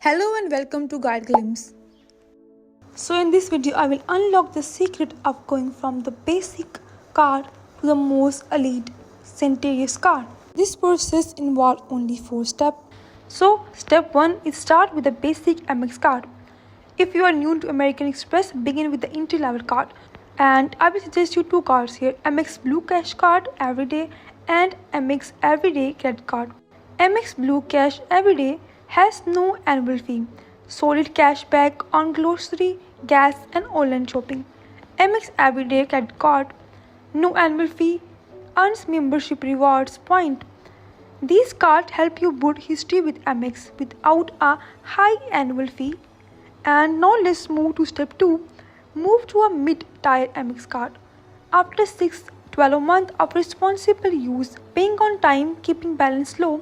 Hello and welcome to Guide Glimpse. So in this video I will unlock the secret of going from the basic card to the most elite Centurious card. This process involves only 4 steps. So step 1 is start with the basic Amex card. If you are new to American Express, begin with the entry level card. And I will suggest you 2 cards here, Amex Blue Cash card everyday and Amex Everyday Credit card. Amex Blue Cash Everyday has no annual fee, solid cashback on grocery, gas and online shopping. Amex Everyday Credit Card, no annual fee, earns membership rewards point. These cards help you build history with Amex without a high annual fee. And now let's move to step 2, move to a mid-tier Amex card. After 6-12 months of responsible use, paying on time, keeping balance low,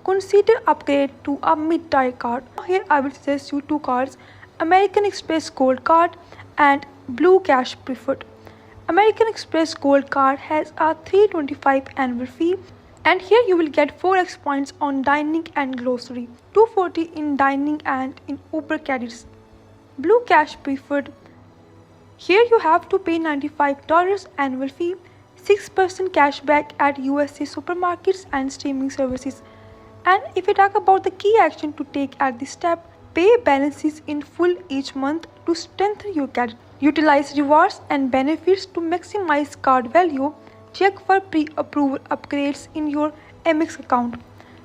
consider upgrade to a mid-tier card. Here I will suggest you 2 cards, American Express Gold card and Blue Cash Preferred. American Express Gold card has a $325 annual fee, and here you will get 4x points on dining and grocery, 240 in dining and in Uber credits. Blue Cash Preferred, here you have to pay $95 annual fee, 6% cashback at USA supermarkets and streaming services. And if we talk about the key action to take at this step, pay balances in full each month to strengthen your credit. Utilize rewards and benefits to maximize card value. Check for pre-approval upgrades in your Amex account.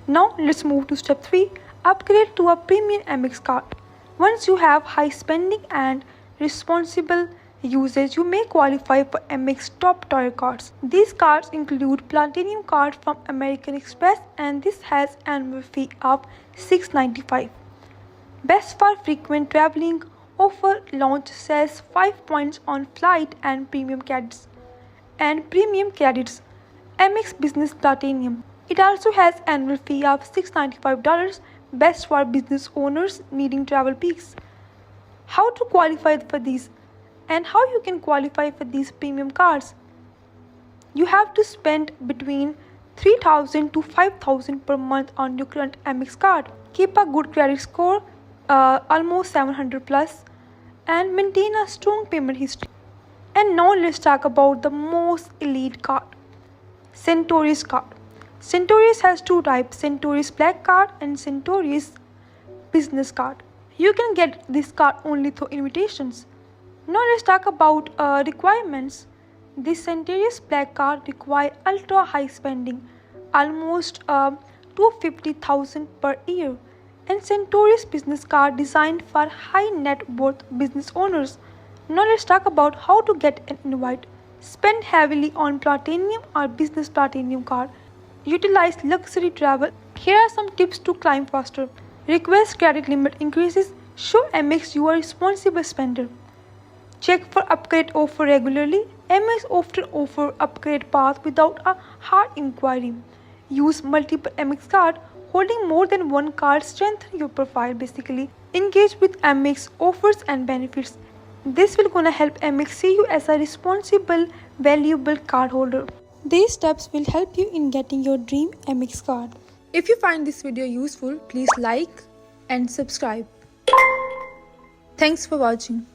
Now let's move to step 3, upgrade to a premium Amex card. Once you have high spending and responsible usage, you may qualify for Amex top tier cards. These cards include Platinum card from American Express, and this has annual fee of $695. Best for frequent traveling, offer launch says 5 points on flight and premium credits. Amex Business Platinum. It also has annual fee of $695, best for business owners needing travel peaks. How to qualify for these? And how you can qualify for these premium cards? You have to spend between $3,000 to $5,000 per month on your current Amex card. Keep a good credit score, almost 700 plus, and maintain a strong payment history. And now let's talk about the most elite card, Centurious card. Centurious has 2 types, Centurious Black card and Centurious Business card. You can get this card only through invitations. Now let's talk about requirements. This Centurious Black card requires ultra high spending, almost $250,000 per year, and Centurious Business card designed for high net worth business owners. Now let's talk about how to get an invite. Spend heavily on Platinum or Business Platinum card. Utilize luxury travel. Here are some tips to climb faster. Request credit limit increases. Show Amex you are a responsible spender. Check for upgrade offer regularly. Amex often offer upgrade path without a hard inquiry. Use multiple Amex card. Holding more than one card strengthen your profile basically. Engage with Amex offers and benefits. This will gonna help Amex see you as a responsible, valuable card holder. These steps will help you in getting your dream Amex card. If you find this video useful, please like and subscribe. Thanks for watching.